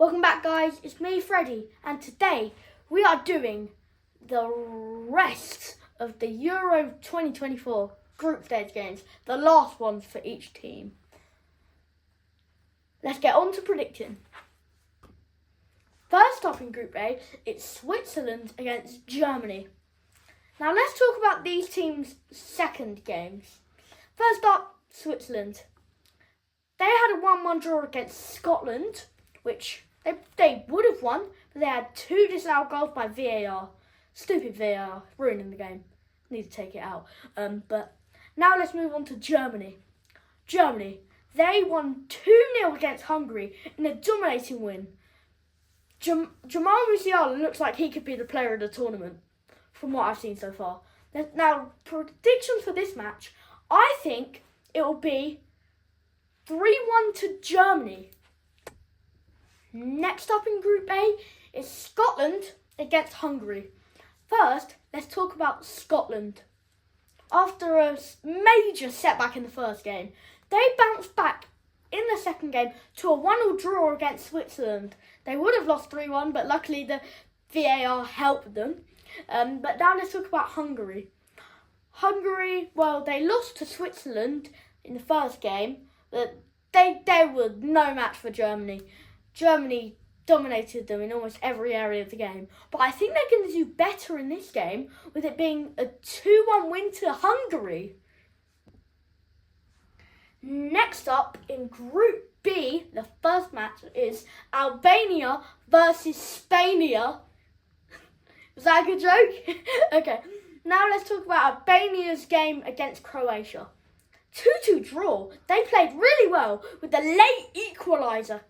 Welcome back, guys. It's me, Freddy, and today we are doing the rest of the Euro 2024 group stage games, the last ones for each team. Let's get on to predicting. First up in Group A, it's Switzerland against Germany. Now let's talk about these teams' second games. First up, Switzerland. They had a 1-1 draw against Scotland, which they would have won, but they had 2 disallowed goals by VAR. Stupid VAR, ruining the game. Need to take it out. But now let's move on to Germany. Germany, they won 2-0 against Hungary in a dominating win. Jamal Musiala looks like he could be the player of the tournament, from what I've seen so far. Now, predictions for this match, I think it will be 3-1 to Germany. Next up in Group A is Scotland against Hungary. First, let's talk about Scotland. After a major setback in the first game, they bounced back in the second game to a 1-1 draw against Switzerland. They would have lost 3-1, but luckily the VAR helped them. But now let's talk about Hungary. Hungary, well, they lost to Switzerland in the first game, but they were no match for Germany. Germany dominated them in almost every area of the game. But I think they're going to do better in this game, with it being a 2-1 win to Hungary. Next up in Group B, the first match is Albania versus Spania. Was that a good joke? Okay, now let's talk about Albania's game against Croatia. 2-2 draw. They played really well with the late equaliser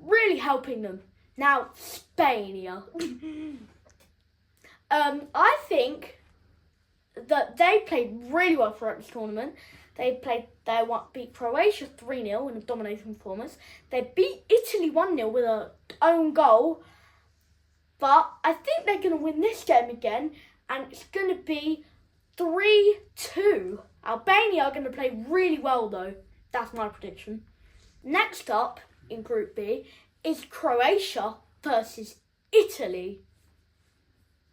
really helping them. Now, Spania. I think that they played really well throughout this tournament. They beat Croatia 3-0 in a dominating performance. They beat Italy 1-0 with an own goal. But I think they're going to win this game again, and it's going to be 3-2. Albania are going to play really well, though. That's my prediction. Next up in Group B is Croatia versus Italy.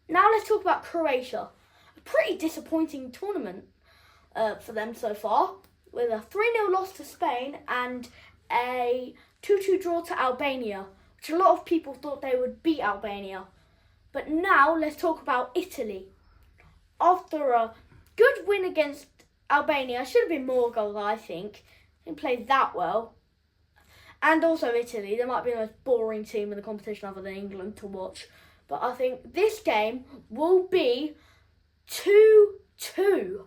Now let's talk about Croatia. A pretty disappointing tournament for them so far, with a 3-0 loss to Spain and a 2-2 draw to Albania, which a lot of people thought they would beat Albania. But now let's talk about Italy. After a good win against Albania, should have been more goals, I think. Didn't play that well. And also Italy, they might be the most boring team in the competition other than England to watch. But I think this game will be 2-2.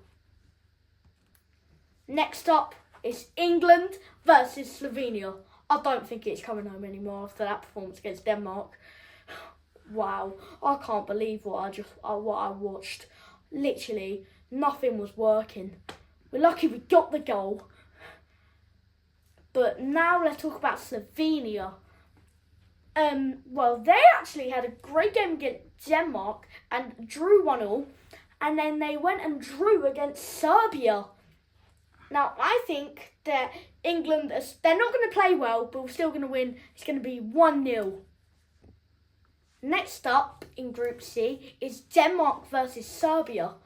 Next up is England versus Slovenia. I don't think it's coming home anymore after that performance against Denmark. Wow, I can't believe what I watched. Literally, nothing was working. We're lucky we got the goal. But now let's talk about Slovenia. Well, they actually had a great game against Denmark and drew 1-1. And then they went and drew against Serbia. Now, I think that England, they're not going to play well, but we're still going to win. It's going to be 1-0. Next up in Group C is Denmark versus Serbia.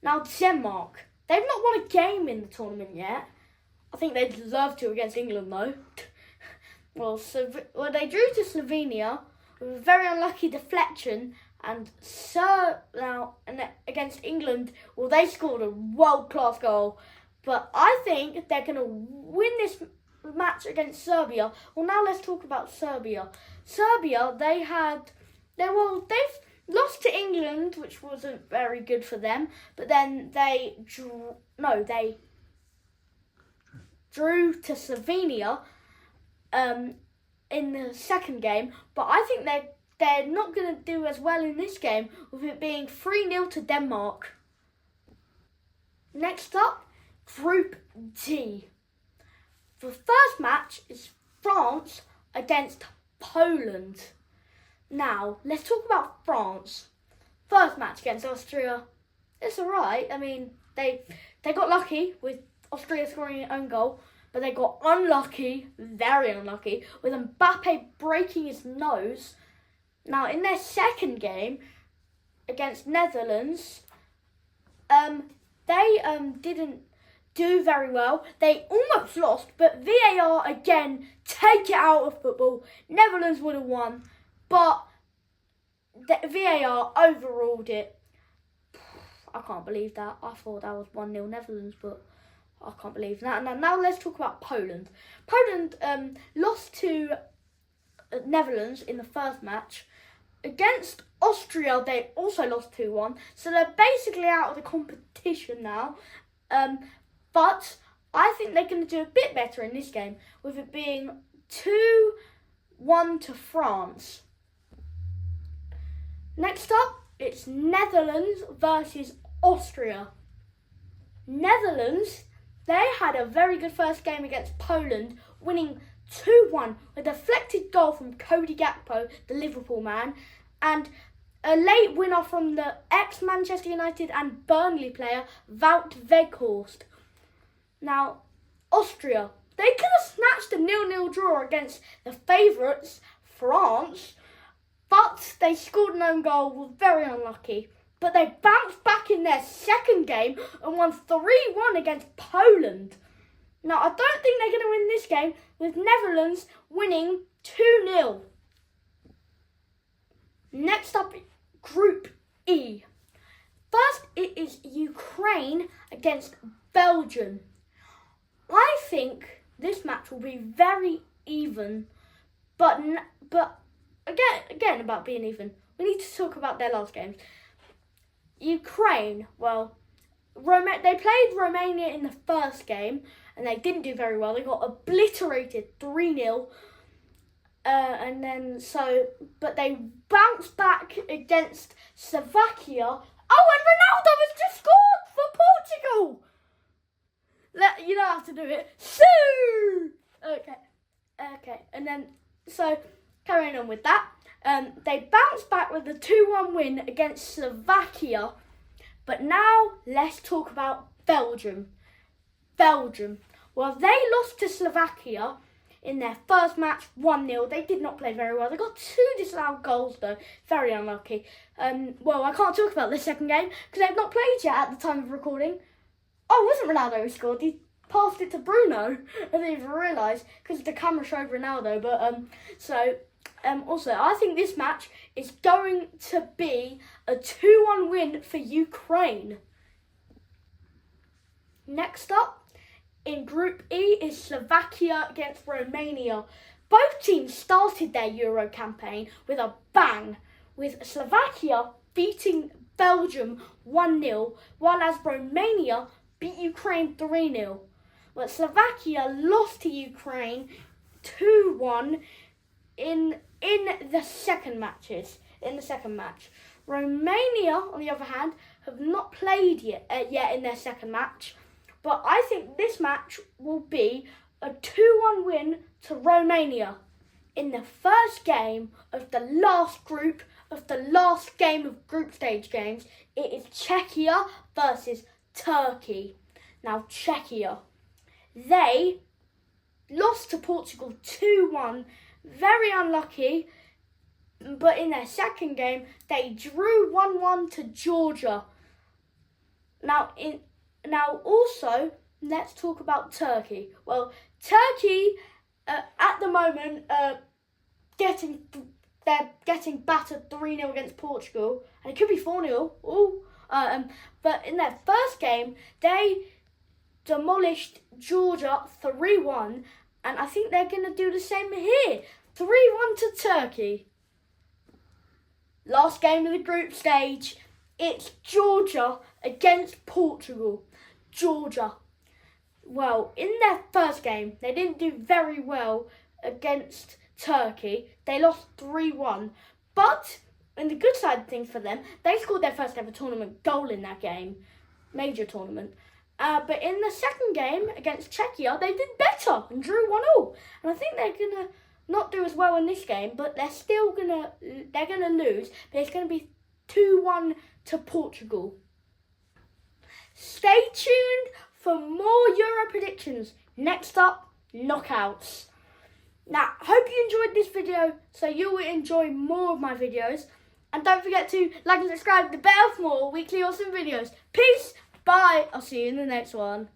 Now, Denmark, they've not won a game in the tournament yet. I think they'd love to against England, though. Well, they drew to Slovenia with a very unlucky deflection, and against England, well, they scored a world-class goal. But I think they're going to win this match against Serbia. Well, now let's talk about Serbia. Serbia, they've lost to England, which wasn't very good for them. But then they drew to Slovenia in the second game. But I think they're not going to do as well in this game, with it being 3-0 to Denmark. Next up, Group D. The first match is France against Poland. Now, let's talk about France. First match against Austria. It's alright. I mean, they got lucky with Austria scoring an own goal. but they got unlucky, very unlucky, with Mbappe breaking his nose. Now, in their second game against Netherlands, they didn't do very well. They almost lost, but VAR again take it out of football. Netherlands would have won, but the VAR overruled it. I can't believe that. I thought that was 1-0 Netherlands, but I can't believe that. Now let's talk about Poland. Poland lost to Netherlands in the first match. Against Austria, they also lost 2-1. So they're basically out of the competition now. But I think they're going to do a bit better in this game, with it being 2-1 to France. Next up, it's Netherlands versus Austria. Netherlands, they had a very good first game against Poland, winning 2-1, a deflected goal from Cody Gakpo, the Liverpool man, and a late winner from the ex-Manchester United and Burnley player, Wout Weghorst. Now, Austria, they could have snatched a 0-0 draw against the favourites, France, but they scored an own goal, were very unlucky. But they bounced back in their second game and won 3-1 against Poland. Now, I don't think they're going to win this game, with Netherlands winning 2-0. Next up, Group E. First, it is Ukraine against Belgium. I think this match will be very even, but again about being even, we need to talk about their last games. Ukraine, well, they played Romania in the first game and they didn't do very well. They got obliterated 3-0. But they bounced back against Slovakia. Oh, and Ronaldo has just scored for Portugal. You don't have to do it. Sue! Okay. And then, so, carrying on with that. They bounced back with a 2-1 win against Slovakia. But now, let's talk about Belgium. Well, they lost to Slovakia in their first match, 1-0. They did not play very well. They got 2 disallowed goals, though. Very unlucky. Well, I can't talk about the second game because they've not played yet at the time of recording. Oh, it wasn't Ronaldo who scored. He passed it to Bruno. I didn't even realise because the camera showed Ronaldo. But also, I think this match is going to be a 2-1 win for Ukraine. Next up, in Group E is Slovakia against Romania. Both teams started their Euro campaign with a bang, with Slovakia beating Belgium 1-0, while as Romania beat Ukraine 3-0. But Slovakia lost to Ukraine 2-1 in the second match. Romania, on the other hand, have not played yet in their second match. But I think this match will be a 2-1 win to Romania in the first game of the last game of group stage games. It is Czechia versus Turkey. Now, Czechia, they lost to Portugal 2-1, very unlucky. But in their second game, they drew 1-1 to Georgia. Now, also, let's talk about Turkey. Well, Turkey, at the moment, they're getting battered 3-0 against Portugal, and it could be 4-0. But in their first game, they demolished Georgia 3-1, and I think they're going to do the same here. 3-1 to Turkey. Last game of the group stage, it's Georgia against Portugal. Georgia. Well, in their first game, they didn't do very well against Turkey. They lost 3-1. But, in the good side of things for them, they scored their first ever tournament goal in that game. Major tournament. But in the second game against Czechia, they did better and drew 1-0. And I think they're going to not do as well in this game, but they're going to lose. But it's going to be 2-1 to Portugal. Stay tuned for more Euro predictions. Next up, knockouts. Now, hope you enjoyed this video, so you will enjoy more of my videos. And don't forget to like and subscribe to the bell for more weekly awesome videos. Peace, bye, I'll see you in the next one.